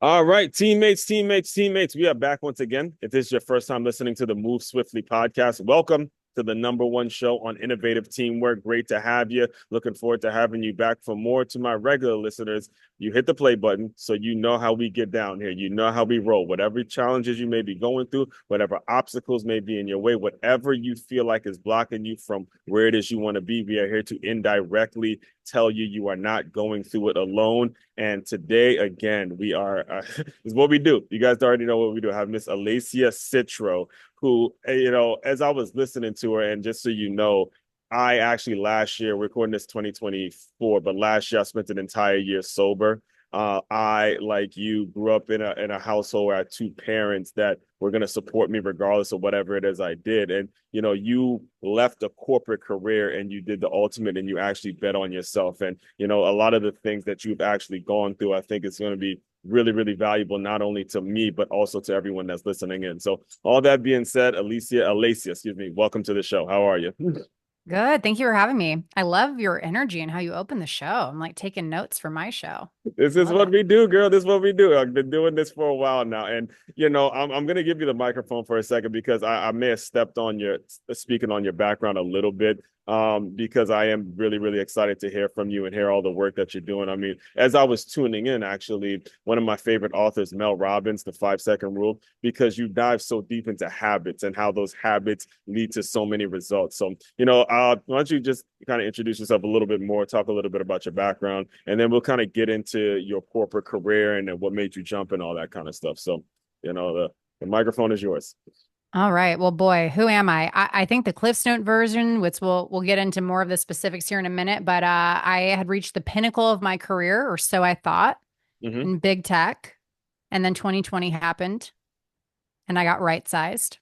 All right, teammates. We are back once again. If this is your first time listening to the Move Swiftly podcast, welcome to the number one show on innovative teamwork. Great to have you. Looking forward to having you back for more. To my regular listeners, you hit the play button so you know how we get down here. You know how we roll. Whatever challenges you may be going through, whatever obstacles may be in your way, whatever you feel like is blocking you from where it is you want to be, we are here to indirectly tell you you are not going through it alone. And today, again, we are, is what we do. You guys already know what we do. I have Miss Alessia Citro, who, as I was listening to her, and just so you know, I actually last year, we're recording this 2024, but last year I spent an entire year sober. I, like you, grew up in a household where I had two parents that were going to support me regardless of whatever it is I did. And, you left a corporate career and you did the ultimate and you actually bet on yourself. And, a lot of the things that you've actually gone through, I think it's going to be really, really valuable, not only to me, but also to everyone that's listening in. So all that being said, Alessia, excuse me, welcome to the show. How are you? Good. Thank you for having me. I love your energy and how you open the show. I'm like taking notes for my show. This I is love what it. we do, girl. This is what we do. I've been doing this for a while now. And, I'm going to give you the microphone for a second because I may have stepped on speaking on your background a little bit, because I am really, really excited to hear from you and hear all the work that you're doing. I mean, as I was tuning in, actually, one of my favorite authors, Mel Robbins, The 5 Second Rule, because you dive so deep into habits and how those habits lead to so many results. So, why don't you just kind of introduce yourself a little bit more, talk a little bit about your background, and then we'll kind of get into your corporate career and then what made you jump and all that kind of stuff. So, the microphone is yours. All right. Well, boy, who am I? I think the Cliffs Note version, which we'll get into more of the specifics here in a minute, but I had reached the pinnacle of my career, or so I thought, Mm-hmm. in big tech. And then 2020 happened and I got right sized.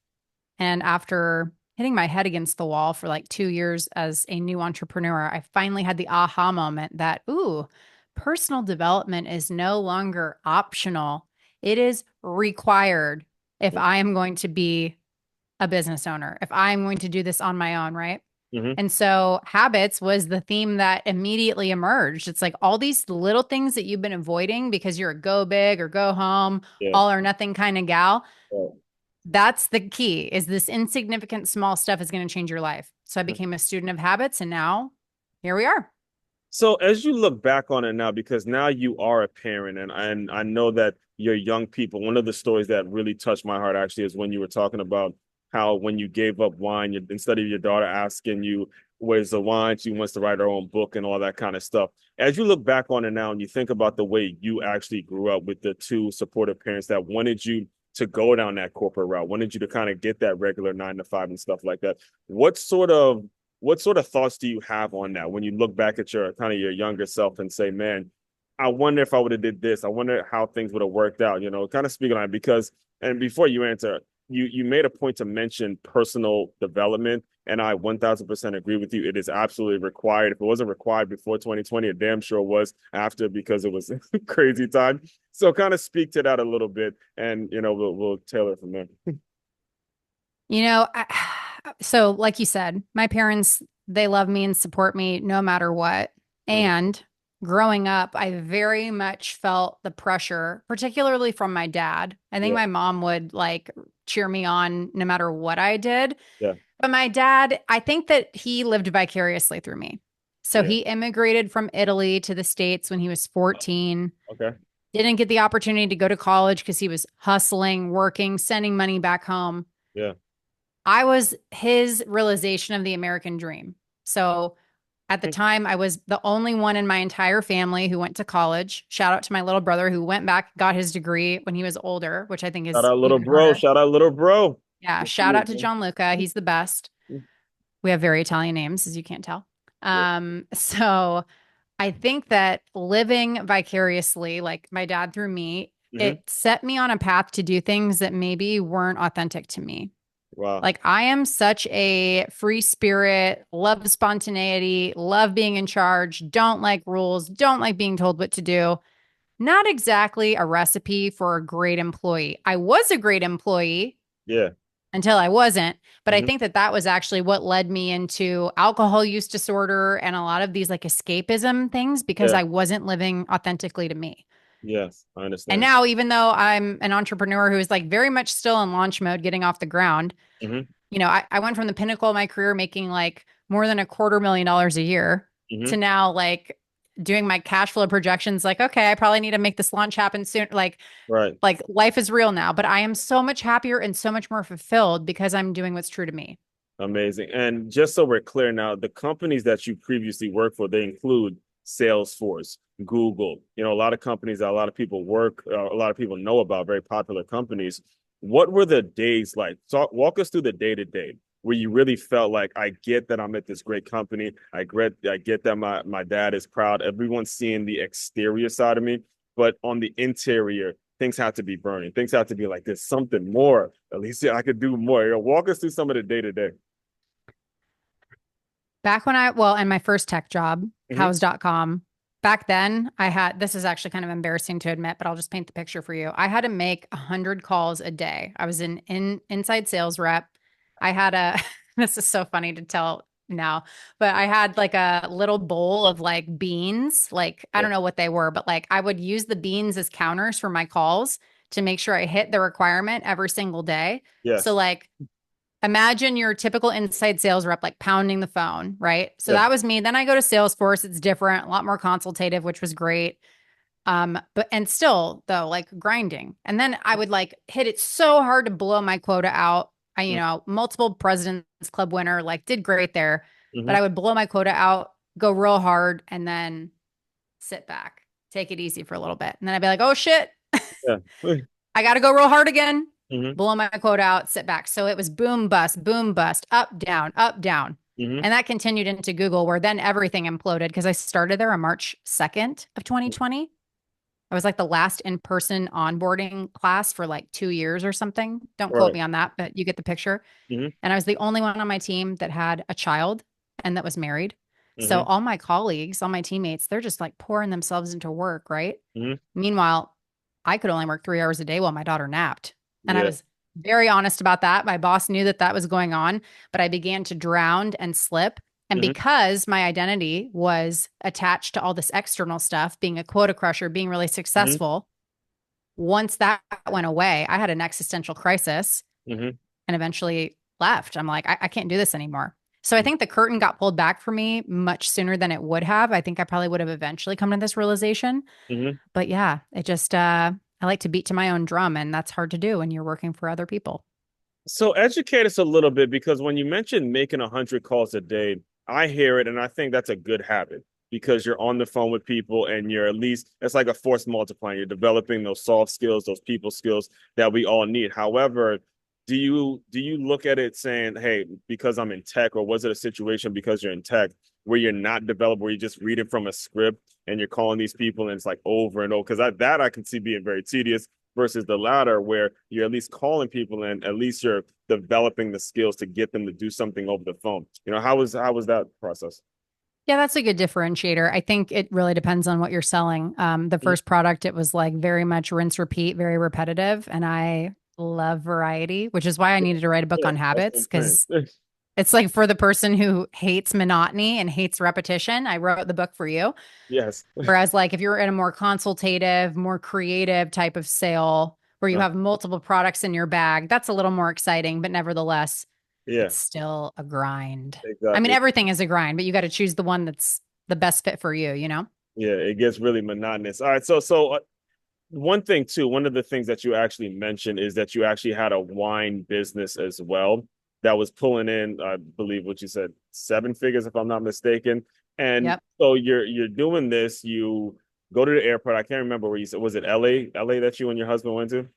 And after hitting my head against the wall for like 2 years as a new entrepreneur, I finally had the aha moment that, ooh, personal development is no longer optional. It is required if I am going to be a business owner, if I'm going to do this on my own, right? Mm-hmm. And so habits was the theme that immediately emerged. It's like all these little things that you've been avoiding because you're a go big or go home, Yeah. all or nothing kind of gal. Oh. That's the key is this insignificant small stuff is going to change your life. So I became a student of habits and now here we are. So as you look back on it now, because now you are a parent, and I know that you're young people. One of the stories that really touched my heart actually is when you were talking about how when you gave up wine, instead of your daughter asking you where's the wine, she wants to write her own book and all that kind of stuff. As you look back on it now and you think about the way you actually grew up with the two supportive parents that wanted you to go down that corporate route, wanted you to kind of get that regular 9 to 5 and stuff like that. What sort of what sort of thoughts do you have on that when you look back at your kind of your younger self and say, man, I wonder if I would have did this. I wonder how things would have worked out, kind of speaking on it because, and before you answer, you made a point to mention personal development. And I 1000% agree with you. It is absolutely required. If it wasn't required before 2020, it damn sure was after because it was a crazy time. So kind of speak to that a little bit and, we'll tailor it from there. You know, so like you said, my parents, they love me and support me no matter what. And growing up, I very much felt the pressure, particularly from my dad. I think Yeah. my mom would like cheer me on no matter what I did. Yeah. But my dad, I think that he lived vicariously through me. So Yeah. he immigrated from Italy to the States when he was 14, Okay. didn't get the opportunity to go to college because he was hustling, working, sending money back home. Yeah. I was his realization of the American dream. So at the time, I was the only one in my entire family who went to college. Shout out to my little brother who went back, got his degree when he was older, which I think Shout is out little even bro. harder. Shout out little bro. Yeah. Good for Shout you, out to man. John Luca. He's the best. We have very Italian names, as you can't tell. Yeah. So I think that living vicariously, like my dad through me, Hmm. it set me on a path to do things that maybe weren't authentic to me. Wow. Like I am such a free spirit, love spontaneity, love being in charge, don't like rules, don't like being told what to do. Not exactly a recipe for a great employee. I was a great employee Yeah. until I wasn't, but I Hmm. think that that was actually what led me into alcohol use disorder and a lot of these like escapism things because Yeah. I wasn't living authentically to me. Yes, I And understand. now, even though I'm an entrepreneur who's like very much still in launch mode, getting off the ground, Hmm. I went from the pinnacle of my career making like more than $250,000 a year Hmm. to now like doing my cash flow projections. Like, okay, I probably need to make this launch happen soon. Right. Like life is real now, but I am so much happier and so much more fulfilled because I'm doing what's true to me. Amazing. And just so we're clear now, the companies that you previously worked for, they include Salesforce, Google, a lot of companies that a lot of people a lot of people know about, very popular companies. What were the days like? Walk us through the day to day where you really felt like, I get that I'm at this great company. I get that my dad is proud. Everyone's seeing the exterior side of me, but on the interior, things have to be burning. Things have to be like, there's something more. At least I could do more. Walk us through some of the day to day. Back when and my first tech job, Hmm. house.com, back then this is actually kind of embarrassing to admit, but I'll just paint the picture for you. I had to make 100 calls a day. I was an inside sales rep. I had this is so funny to tell now, but I had like a little bowl of like beans. Like, I Yeah. don't know what they were, but like I would use the beans as counters for my calls to make sure I hit the requirement every single day. So Yes. like, imagine your typical inside sales rep like pounding the phone, right? So Yeah. that was me. Then I go to Salesforce. It's different, a lot more consultative, which was great. But and still though, like grinding. And then I would like hit it so hard to blow my quota out. Multiple President's Club winner, like did great there. But Mm-hmm. I would blow my quota out, go real hard, and then sit back, take it easy for a little bit. And then I'd be like, oh shit, Yeah. I got to go real hard again, Mm-hmm. blow my quote out, sit back. So it was boom, bust, up, down, up, down. Mm-hmm. And that continued into Google, where then everything imploded because I started there on March 2nd of 2020. I was like the last in-person onboarding class for like 2 years or something. Don't quote Right. me on that, but you get the picture. Mm-hmm. And I was the only one on my team that had a child and that was married. So Mm-hmm. all my colleagues, all my teammates, they're just like pouring themselves into work, right? Mm-hmm. Meanwhile, I could only work 3 hours a day while my daughter napped. And I Yeah. was very honest about that. My boss knew that that was going on, but I began to drown and slip. And Mm-hmm. because my identity was attached to all this external stuff, being a quota crusher, being really Mm-hmm. successful, once that went away, I had an existential crisis Mm-hmm. and eventually left. I'm like, I can't do this anymore. So I think the curtain got pulled back for me much sooner than it would have. I think I probably would have eventually come to this realization. Mm-hmm. But yeah, I like to beat to my own drum, and that's hard to do when you're working for other people. So educate us a little bit, because when you mentioned making 100 calls a day, I hear it and I think that's a good habit, because you're on the phone with people and you're at least, it's like a force multiplier. You're developing those soft skills, those people skills that we all need. However, do you look at it saying, hey, because I'm in tech, or was it a situation because you're in tech where you're not developed, where you just read it from a script and you're calling these people and it's like over and over? Because that I can see being very tedious, versus the latter where you're at least calling people and at least you're developing the skills to get them to do something over the phone. How was that process? Yeah, that's a good differentiator. I think it really depends on what you're selling. The Mm-hmm. first product, it was like very much rinse, repeat, very repetitive. And I love variety, which is why I needed to write a book Yeah, on that's what habits I'm saying. because it's like for the person who hates monotony and hates repetition. I wrote the book for you. Yes. Whereas, like, if you're in a more consultative, more creative type of sale where you Uh, have multiple products in your bag, that's a little more exciting, but nevertheless, yeah, it's still a grind. I mean, exactly. everything is a grind, but you got to choose the one that's the best fit for you, you know? Yeah, it gets really monotonous. All right, one thing too, one of the things that you actually mentioned is that you actually had a wine business as well that was pulling in, I believe what you said, seven figures, if I'm not mistaken. And Yep. so you're doing this. You go to the airport. I can't remember where you said. Was it L.A.? L.A. that you and your husband went to?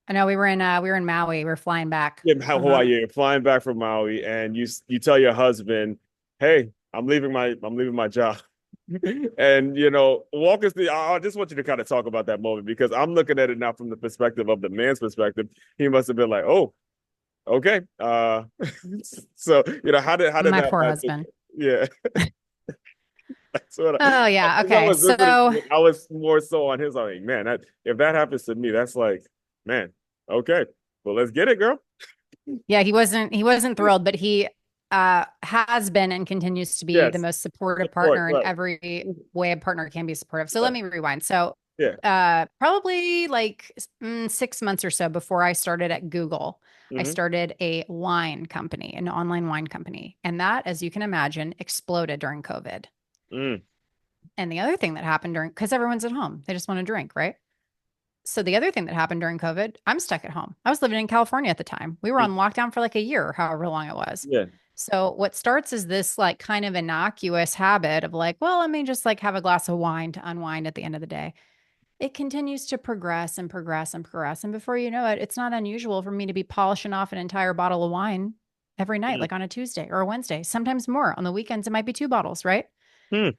I know we were in Maui. We were flying back. Yeah, Uh-huh. Hawaii. You're flying back from Maui, and you tell your husband, "Hey, I'm leaving my job." And walk us through. I just want you to kind of talk about that moment, because I'm looking at it now from the perspective of the man's perspective. He must have been like, "Oh, okay." So how did My that poor message? husband. Yeah, that's what Oh, I, yeah. as I Okay. was listening So to it, I was more so on his. Like, man, if that happens to me, that's like, man, okay, well, let's get it, girl. yeah, he wasn't thrilled, but he has been and continues to be the Yes, most supportive support, partner in right? every way a partner can be supportive. So let Right. me rewind. So Yeah. Probably like 6 months or so before I started at Google. I Mm-hmm. started a wine company, an online wine company. And that, as you can imagine, exploded during COVID. Mm, And the other thing that happened because everyone's at home, they just want to drink, right? So the other thing that happened during COVID, I'm stuck at home. I was living in California at the time. We were mm, on lockdown for like a year, however long it was. yeah. So what starts is this like kind of innocuous habit of like, well, let me just like have a glass of wine to unwind at the end of the day. It continues to progress and progress and progress. And before you know it, it's not unusual for me to be polishing off an entire bottle of wine every night, Mm, like on a Tuesday or a Wednesday, sometimes more. On the weekends, it might be 2 bottles, right? mm,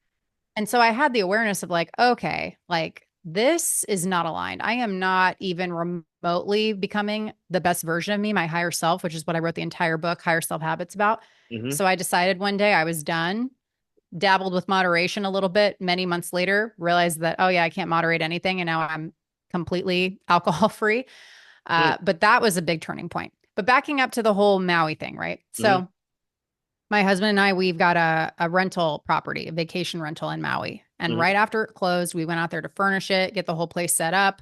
And so I had the awareness of like, okay, like this is not aligned. I am not even remotely becoming the best version of me, my higher self, which is what I wrote the entire book, Higher Self Habits, about. mm-hmm. So I decided one day I was done, dabbled with moderation a little bit. Many months later, realized that, oh, yeah, I can't moderate anything. And now I'm completely alcohol free. Mm, But that was a big turning point. But backing up to the whole Maui thing, right? mm-hmm. So my husband and I, we've got a rental property, a vacation rental in Maui. And Mm-hmm. right after it closed, we went out there to furnish it, get the whole place set up.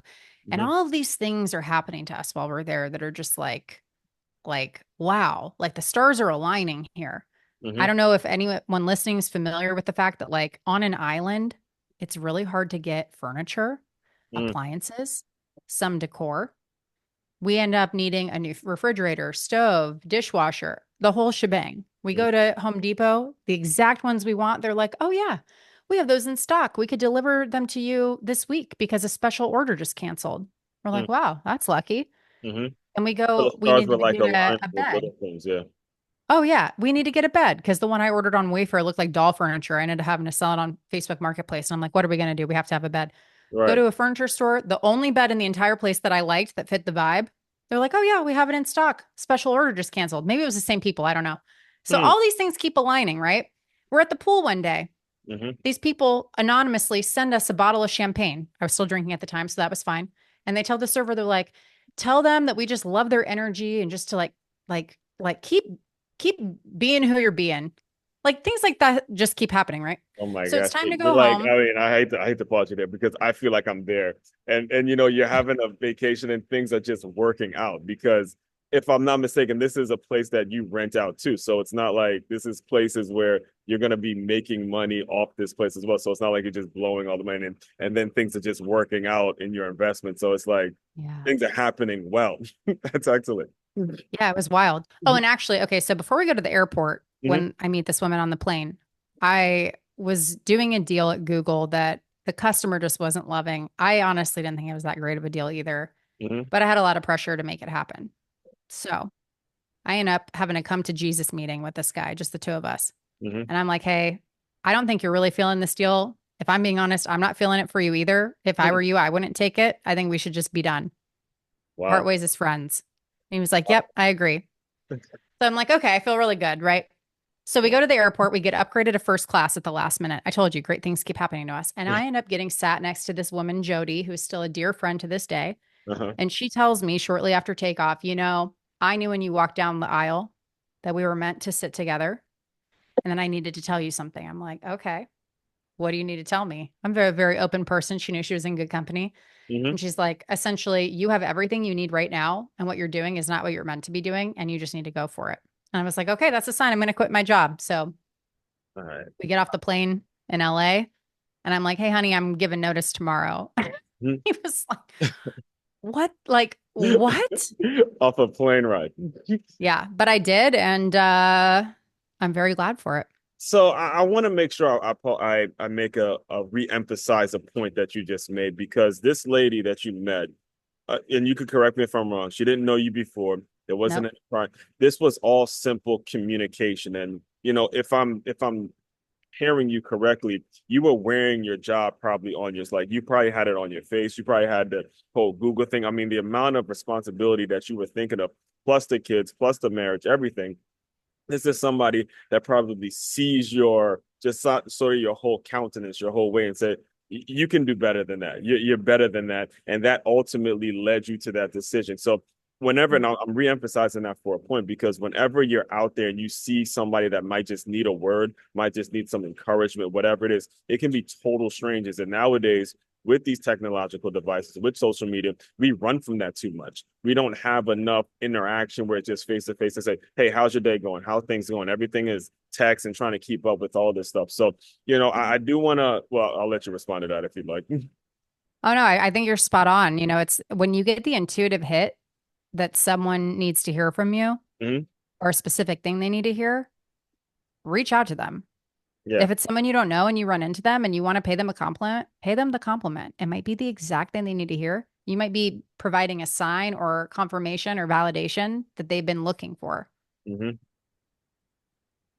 And Mm-hmm. all of these things are happening to us while we're there that are just wow, like the stars are aligning here. I Mm-hmm. don't know if anyone listening is familiar with the fact that, like, on an island, it's really hard to get furniture, Mm, appliances, some decor. We end up needing a new refrigerator, stove, dishwasher, the whole shebang. We mm, go to Home Depot, the exact ones we want. They're like, oh, yeah, we have those in stock. We could deliver them to you this week because a special order just canceled. We're mm, like, wow, that's lucky. mm-hmm. And we So the go, we stars need were to like get aligned a with bed. little things. Yeah. Oh, yeah, we need to get a bed because the one I ordered on Wayfair looked like doll furniture. I ended up having to sell it on Facebook Marketplace. And I'm like, what are we going to do? We have to have a bed. Go Right. to a furniture store. The only bed in the entire place that I liked that fit the vibe, they're like, oh, yeah, we have it in stock. Special order just canceled. Maybe it was the same people. I don't know. So Mm, all these things keep aligning, right? We're at the pool one day. mm-hmm. These people anonymously send us a bottle of champagne. I was still drinking at the time, so that was fine. And they tell the server, they're like, tell them that we just love their energy and just to keep being who you're being. Like things like that just keep happening, right? Oh my So it's gosh. time to You're go like, home. I mean, I hate to pause you there because I feel like I'm there. And you're having a vacation and things are just working out because if I'm not mistaken, this is a place that you rent out too. So it's not like this is places where you're gonna be making money off this place as well. So it's not like you're just blowing all the money and then things are just working out in your investment. So it's like Yeah. things are happening well. That's excellent. Yeah, it was wild. Oh, and actually, okay, so before we go to the airport, Mm-hmm. when I meet this woman on the plane, I was doing a deal at Google that the customer just wasn't loving. I honestly didn't think it was that great of a deal either, Mm-hmm. but I had a lot of pressure to make it happen. So I end up having a come to Jesus meeting with this guy, just the two of us. Mm-hmm. And I'm like, hey, I don't think you're really feeling this deal. If I'm being honest, I'm not feeling it for you either. If I were you, I wouldn't take it. I think we should just be done. Part Wow. ways as friends. And he was like, yep, I agree. So I'm like, okay, I feel really good, right? So we go to the airport, we get upgraded to first class at the last minute. I told you, great things keep happening to us. And I end up getting sat next to this woman, Jody, who's still a dear friend to this day. Uh-huh. And she tells me shortly after takeoff, I knew when you walked down the aisle that we were meant to sit together. And then I needed to tell you something. I'm like, okay, what do you need to tell me? I'm a very, very open person. She knew she was in good company. Mm-hmm. And she's like, essentially, you have everything you need right now. And what you're doing is not what you're meant to be doing. And you just need to go for it. And I was like, okay, that's a sign I'm going to quit my job. So All right. we get off the plane in LA and I'm like, hey, honey, I'm giving notice tomorrow. He was like, what? Like, what? Off a plane ride. Yeah, but I did. And I'm very glad for it. So I want to make sure I make a re-emphasize a point that you just made because this lady that you met, and you could correct me if I'm wrong, she didn't know you before. There wasn't Nope. any crime. This was all simple communication. And if I'm hearing you correctly, you were wearing your job probably on your like you probably had it on your face. You probably had the whole Google thing. I mean, the amount of responsibility that you were thinking of, plus the kids, plus the marriage, everything. This is somebody that probably sees your just sort of your whole countenance, your whole way, and say, you can do better than that. You're better than that. And that ultimately led you to that decision. So whenever, and I'm re-emphasizing that for a point, because whenever you're out there and you see somebody that might just need a word, might just need some encouragement, whatever it is, it can be total strangers. And nowadays, with these technological devices, with social media, we run from that too much. We don't have enough interaction where it's just face to face and say, hey, how's your day going? How things going? Everything is text and trying to keep up with all this stuff. So, I do want to, well, I'll let you respond to that if you'd like. Oh no, I think you're spot on. It's when you get the intuitive hit that someone needs to hear from you Mhm. or a specific thing they need to hear, reach out to them. Yeah. If it's someone you don't know and you run into them and you want to pay them a compliment, pay them the compliment. It might be the exact thing they need to hear. You might be providing a sign or confirmation or validation that they've been looking for. Hmm.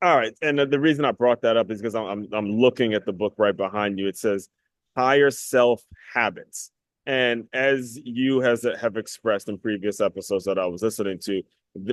All right, and the reason I brought that up is because I'm looking at the book right behind you. It says Higher Self Habits, and as you have expressed in previous episodes that I was listening to,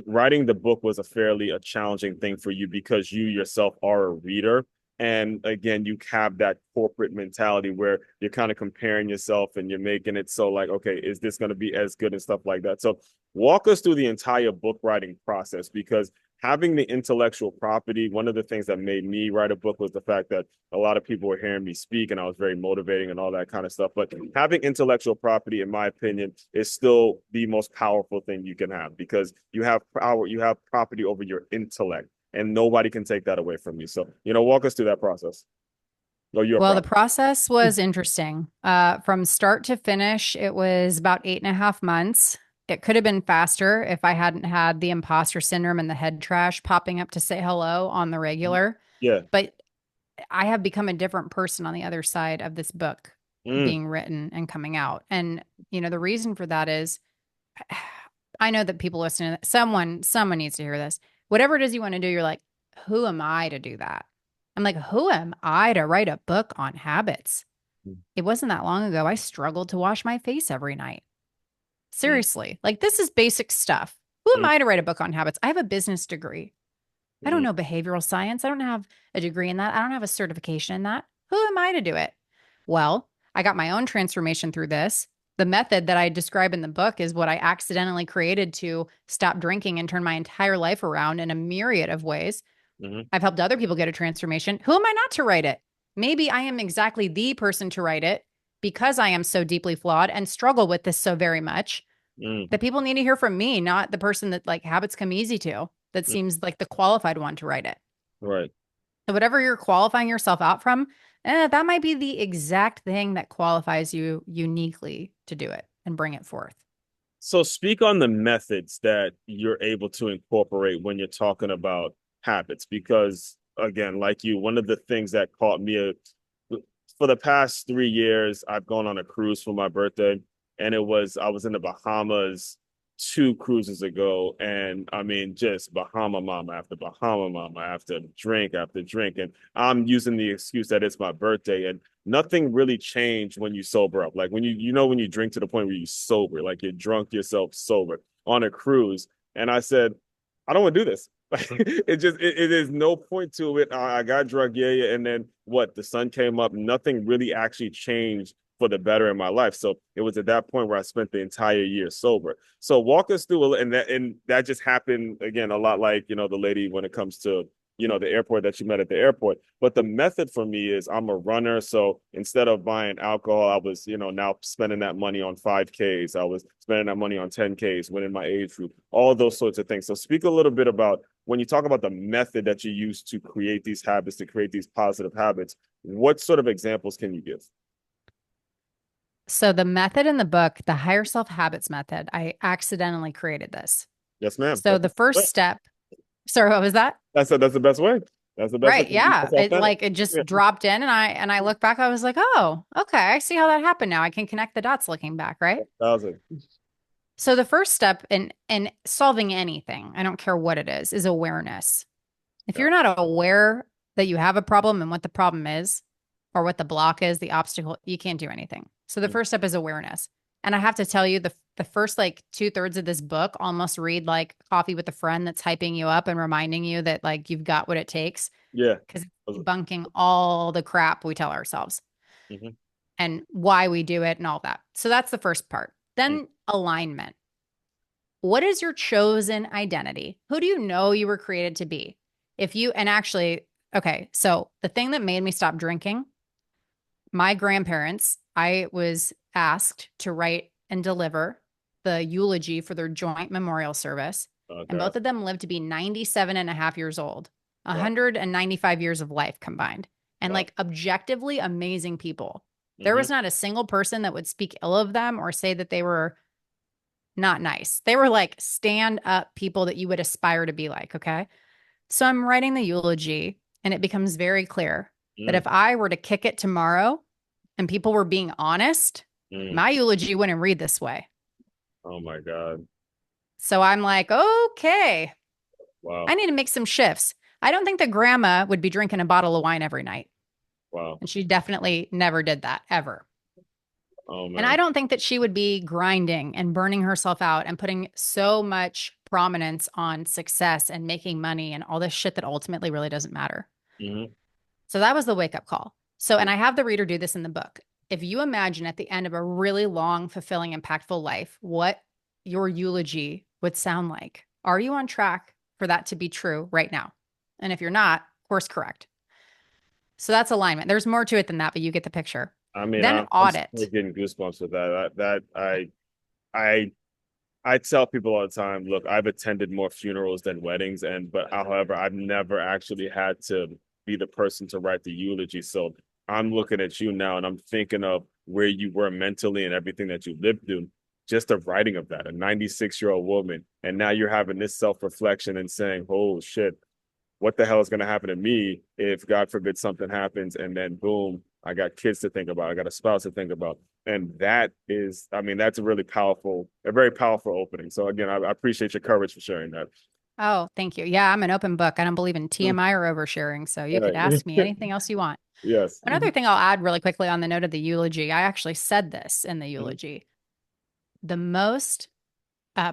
writing the book was a challenging thing for you because you yourself are a reader, and again, you have that corporate mentality where you're kind of comparing yourself and you're making it so like, okay, is this going to be as good and stuff like that? So walk us through the entire book writing process because having the intellectual property, one of the things that made me write a book was the fact that a lot of people were hearing me speak and I was very motivating and all that kind of stuff. But having intellectual property, in my opinion, is still the most powerful thing you can have because you have power, you have property over your intellect, and nobody can take that away from you. So, walk us through that process. Or your Well, the process. process was interesting. From start to finish, it was about 8.5 months. It could have been faster if I hadn't had the imposter syndrome and the head trash popping up to say hello on the regular. Yeah. But I have become a different person on the other side of this book Mm, being written and coming out. And, the reason for that is I know that people listening, someone needs to hear this. Whatever it is you want to do, you're like, who am I to do that? I'm like, who am I to write a book on habits? mm, It wasn't that long ago. I struggled to wash my face every night. mm, Seriously, like this is basic stuff. Who am mm, I to write a book on habits? I have a business degree. I don't mm, know behavioral science. I don't have a degree in that. I don't have a certification in that. Who am I to do it? Well, I got my own transformation through this. The method that I describe in the book is what I accidentally created to stop drinking and turn my entire life around in a myriad of ways. mm, I've helped other people get a transformation. Who am I not to write it? Maybe I am exactly the person to write it because I am so deeply flawed and struggle with this so very much mm, that people need to hear from me, not the person that like habits come easy to, that mm. seems like the qualified one to write it. Right. So whatever you're qualifying yourself out from, that might be the exact thing that qualifies you uniquely to do it and bring it forth. So speak on the methods that you're able to incorporate when you're talking about habits, because again, like you, one of the things that caught me for the past 3 years, I've gone on a cruise for my birthday, and I was in the Bahamas 2 cruises ago, and I mean, just Bahama mama after Bahama mama after drink, and I'm using the excuse that it's my birthday, and nothing really changed when you sober up. Like when when you drink to the point where you sober, like you're drunk yourself sober on a cruise, and I said, I don't want to do this. It is no point to it. I got drunk, yeah, and then what? The sun came up. Nothing really actually changed for the better in my life. So it was at that point where I spent the entire year sober. So walk us through, and that just happened again a lot like the lady when it comes to the airport that you met at the airport. But the method for me is I'm a runner, so instead of buying alcohol, I was now spending that money on 5Ks. I was spending that money on 10Ks when in my age group, all those sorts of things. So speak a little bit about when you talk about the method that you use to create these habits, to create these positive habits. What sort of examples can you give? So the method in the book, the higher self habits method, I accidentally created this. Yes, ma'am. So the first step, sorry, what was that? That's the best way. That's the best way. Right. Yeah. That's It authentic. like it just Yeah. dropped in and I look back, I was like, oh, okay, I see how that happened now. I can connect the dots looking back, right? 1,000. So the first step in solving anything, I don't care what it is awareness. If Yeah. you're not aware that you have a problem and what the problem is, or what the block is, the obstacle, you can't do anything. So the Mm, first step is awareness. And I have to tell you, the first like 2/3 of this book almost read like coffee with a friend that's hyping you up and reminding you that like you've got what it takes yeah. because it's debunking all the crap we tell ourselves Mhm. and why we do it and all that. So that's the first part. Mm, Then alignment. What is your chosen identity? Who do you know you were created to be? If you, and actually, okay, so the thing that made me stop drinking, my grandparents I was asked to write and deliver the eulogy for their joint memorial service. And Okay. both of them lived to be 97 and a half years old, Wow. 195 years of life combined, and Wow. like objectively amazing people. There Hmm. was not a single person that would speak ill of them or say that they were not nice. They were like stand up people that you would aspire to be like. Okay. So I'm writing the eulogy, and it becomes very clear that Mm. if I were to kick it tomorrow and people were being honest, Mm. my eulogy wouldn't read this way. Oh my God. So I'm like, okay, Wow. I need to make some shifts. I don't think that grandma would be drinking a bottle of wine every night. Wow. And she definitely never did that ever. Oh And I man. don't think that she would be grinding and burning herself out and putting so much prominence on success and making money and all this shit that ultimately really doesn't matter. Hmm. So that was the wake up call. So, and I have the reader do this in the book. If you imagine at the end of a really long, fulfilling, impactful life, what your eulogy would sound like, are you on track for that to be true right now? And if you're not, course correct. So that's alignment. There's more to it than that, but you get the picture. I mean, Then I'm still audit. getting goosebumps with that. I I tell people all the time, look, I've attended more funerals than weddings, and but however, I've never actually had to be the person to write the eulogy. So I'm looking at you now, and I'm thinking of where you were mentally and everything that you lived through. Just the writing of that, a 96-year-old woman, and now you're having this self-reflection and saying, "Oh shit, what the hell is going to happen to me if God forbid something happens?" And then boom, I got kids to think about, I got a spouse to think about. And that is, I mean, that's a very powerful opening. So again, I appreciate your courage for sharing that. Oh, thank you. Yeah, I'm an open book. I don't believe in TMI or oversharing. So you could Right. ask me anything else you want. Yes. Another thing I'll add really quickly on the note of the eulogy, I actually said this in the Mhm. eulogy. The most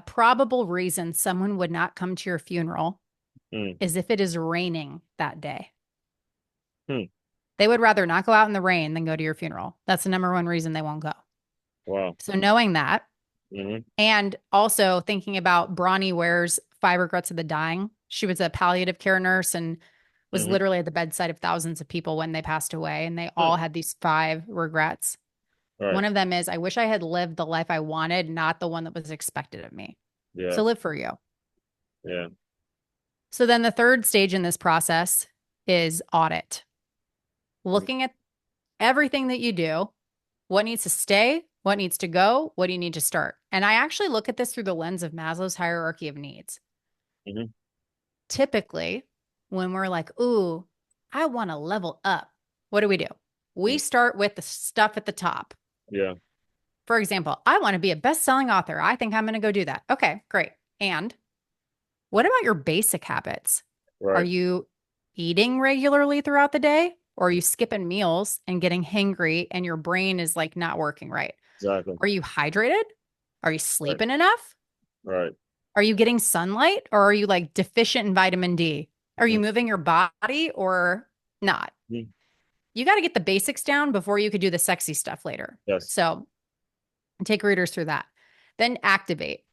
probable reason someone would not come to your funeral Mm. is if it is raining that day. Mm. They would rather not go out in the rain than go to your funeral. That's the number one reason they won't go. Wow. So knowing that, Hmm. and also thinking about Bronnie Ware's Five Regrets of the Dying. She was a palliative care nurse and was Hmm. literally at the bedside of thousands of people when they passed away. And they all had these five regrets. Right. One of them is, I wish I had lived the life I wanted, not the one that was expected of me. Yeah. So live for you. Yeah. So then the third stage in this process is audit, looking at everything that you do, what needs to stay, what needs to go, what do you need to start? And I actually look at this through the lens of Maslow's hierarchy of needs. Hmm. Typically, when we're like, ooh, I want to level up, what do? We start with the stuff at the top. Yeah. For example, I want to be a best-selling author. I think I'm going to go do that. Okay, great. And what about your basic habits? Are Right. you eating regularly throughout the day? Or are you skipping meals and getting hangry and your brain is like not working right? Exactly. Are you hydrated? Are you Right. sleeping enough? Right. Are you getting sunlight or are you like deficient in vitamin D? Are you Mm. moving your body or not? Mm. You got to get the basics down before you could do the sexy stuff later. Yes. So take readers through that. Then activate.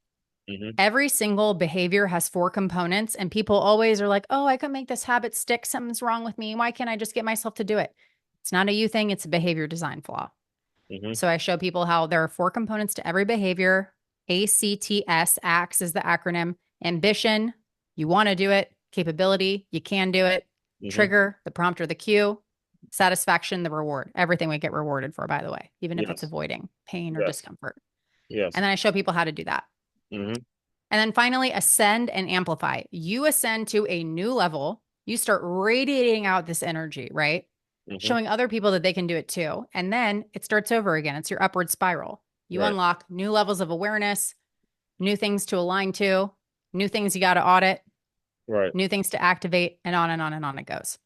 Hmm. Every single behavior has four components, and people always are like, oh, I could make this habit stick. Something's wrong with me. Why can't I just get myself to do it? It's not a you thing, it's a behavior design flaw. Hmm. So I show people how there are four components to every behavior. ACTS, ACTS is the acronym. Ambition, you want to do it. Capability, you can do it. Hmm. Trigger, the prompt or the cue. Satisfaction, the reward. Everything we get rewarded for, by the way, even if it's Yes. avoiding pain or Yes. discomfort. Yes. And then I show people how to do that. Hmm. And then finally, ascend and amplify. You ascend to a new level. You start radiating out this energy, right? Hmm. Showing other people that they can do it too. And then it starts over again. It's your upward spiral. You Right. unlock new levels of awareness, new things to align to, new things you got to audit, Right. new things to activate, and on and on and on it goes.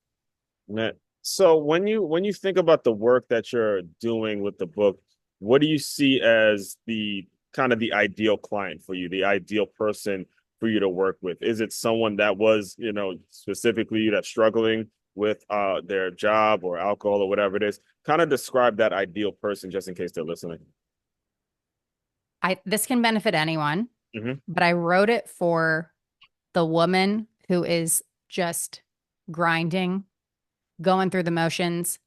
Net. So when you think about the work that you're doing with the book, what do you see as the kind of the ideal client for you, the ideal person for you to work with? Is it someone that was, specifically that's struggling with their job or alcohol or whatever it is? Kind of describe that ideal person just in case they're listening. This can benefit anyone, Hmm. but I wrote it for the woman who is just grinding, going through the motions.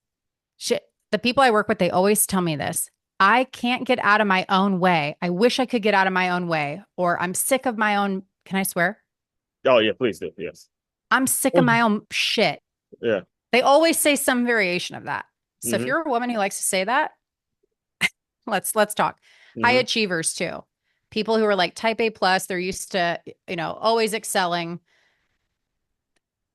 Shit, The people I work with, they always tell me this. I can't get out of my own way. I wish I could get out of my own way, or I'm sick of my own. Can I swear? Oh yeah, please do. Yes. I'm sick of my own shit. Yeah. They always say some variation of that. So if Hmm. you're a woman who likes to say that, let's talk. High Hmm. achievers too. People who are like type A plus, they're used to, always excelling,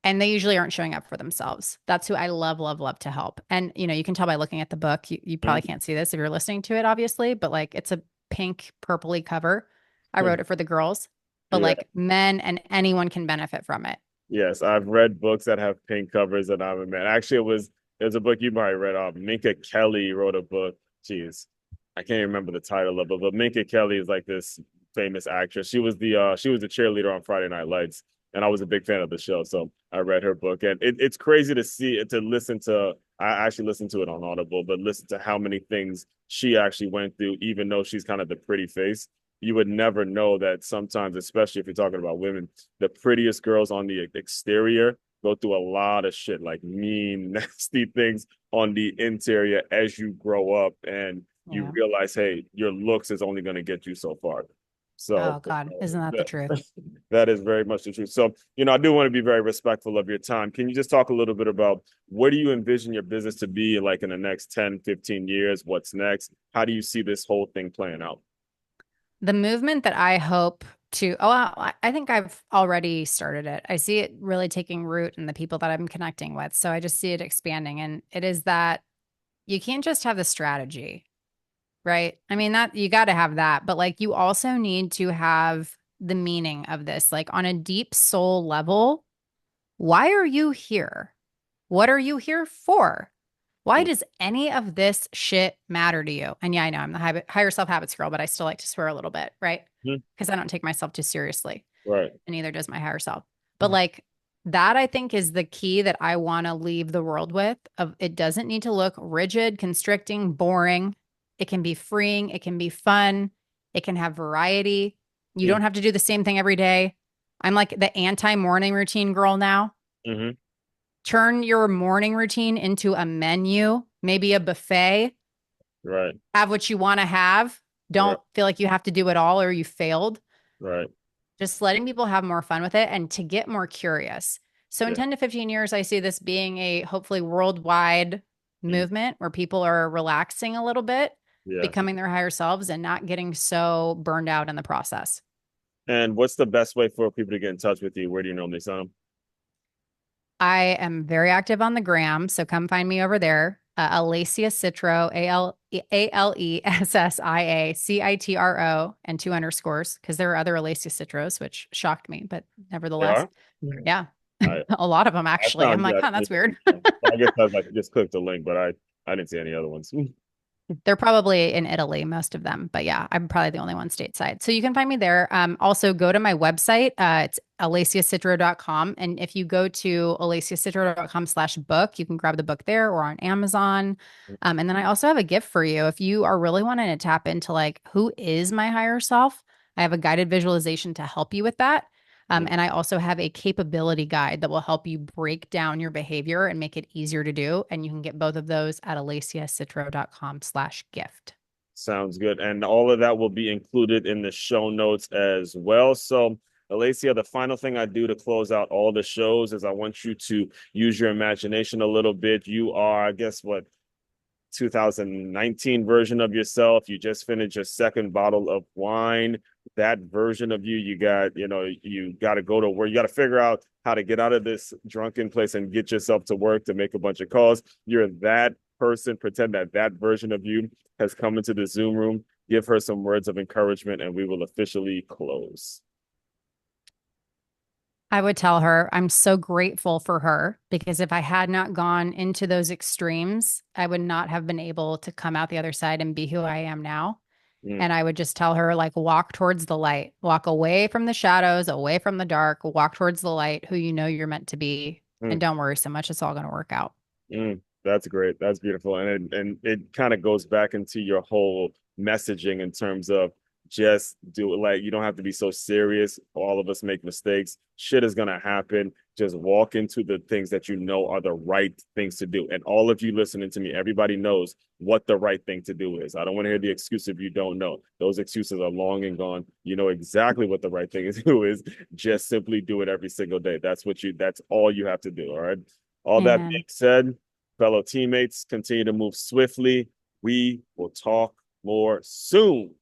and they usually aren't showing up for themselves. That's who I love, love, love to help. And you can tell by looking at the book. You probably can't see this if you're listening to it, obviously, but like it's a pink, purpley cover. I wrote it for the girls, but Yeah. like men and anyone can benefit from it. Yes, I've read books that have pink covers, and I'm a man. Actually, it was a book you probably read. Minka Kelly wrote a book. Jeez, I can't remember the title of it, but Minka Kelly is like this famous actress. She was the cheerleader on Friday Night Lights, and I was a big fan of the show. So I read her book, and it's crazy to see it, to listen to. I actually listened to it on Audible, but listen to how many things she actually went through, even though she's kind of the pretty face. You would never know that sometimes, especially if you're talking about women, the prettiest girls on the exterior go through a lot of shit, like mean, nasty things on the interior as you grow up and you Yeah. realize, hey, your looks is only going to get you so far. So Oh God, isn't that the truth? that is very much the truth. So, I do want to be very respectful of your time. Can you just talk a little bit about where do you envision your business to be like in the next 10, 15 years? What's next? How do you see this whole thing playing out? The movement that I hope to, oh, I think I've already started it. I see it really taking root in the people that I'm connecting with. So I just see it expanding. And it is that you can't just have the strategy, right? I mean, that you got to have that, but like you also need to have the meaning of this, like on a deep soul level. Why are you here? What are you here for? Why Mm-hmm. does any of this shit matter to you? And yeah, I know I'm the higher self habits girl, but I still like to swear a little bit, right? Because I don't take myself too seriously, Right. and neither does my higher self. But like that, I think is the key that I want to leave the world with. Of it doesn't need to look rigid, constricting, boring. It can be freeing. It can be fun. It can have variety. You don't have to do the same thing every day. I'm like the anti morning routine girl now. Mm-hmm. Turn your morning routine into a menu, maybe a buffet. Right. Have what you want to have. Right. Don't feel like you have to do it all or you failed. Right. Just letting people have more fun with it and to get more curious. So in Yeah. 10 to 15 years, I see this being a hopefully worldwide Mm. movement where people are relaxing a little bit, Yeah. becoming their higher selves and not getting so burned out in the process. And what's the best way for people to get in touch with you? Where do you normally send them? I am very active on the gram, so come find me over there. Alessia Citro, Alessia Citro, and two underscores, because there are other Alessia Citros, which shocked me, but There nevertheless, are. Mhm. yeah, I a lot of them I actually. I'm found you. like, huh, that's weird. I guess I was like just clicked the link, but I didn't see any other ones. They're probably in Italy, most of them. But yeah, I'm probably the only one stateside. So you can find me there. Also, go to my website. It's alessiacitro.com. And if you go to alessiacitro.com/book, you can grab the book there or on Amazon. And then I also have a gift for you. If you are really wanting to tap into like, who is my higher self? I have a guided visualization to help you with that. And I also have a capability guide that will help you break down your behavior and make it easier to do. And you can get both of those at alessiacitro.com/gift. Sounds good. And all of that will be included in the show notes as well. So, Alessia, the final thing I do to close out all the shows is I want you to use your imagination a little bit. You are, I guess, what, 2019 version of yourself. You just finished your second bottle of wine. That version of you, you got to go to work. You got to figure out how to get out of this drunken place and get yourself to work to make a bunch of calls. You're that person. Pretend that version of you has come into the Zoom room. Give her some words of encouragement, and we will officially close. I would tell her I'm so grateful for her because if I had not gone into those extremes, I would not have been able to come out the other side and be who I am now. Mm, And I would just tell her, like, walk towards the light, walk away from the shadows, away from the dark, walk towards the light, who you know you're meant to be. And mm, don't worry so much. It's all going to work out. that's great. That's beautiful, and it kind of goes back into your whole messaging in terms of just do it. Like, you don't have to be so serious. All of us make mistakes. Shit is gonna happen. Just walk into the things that you know are the right things to do. And all of you listening to me, everybody knows what the right thing to do is. I don't want to hear the excuse if you don't know. Those excuses are long and gone. You know exactly what the right thing to do is. Just simply do it every single day. That's all you have to do. All right. All that being Amen. said, fellow teammates, continue to move swiftly. We will talk more soon.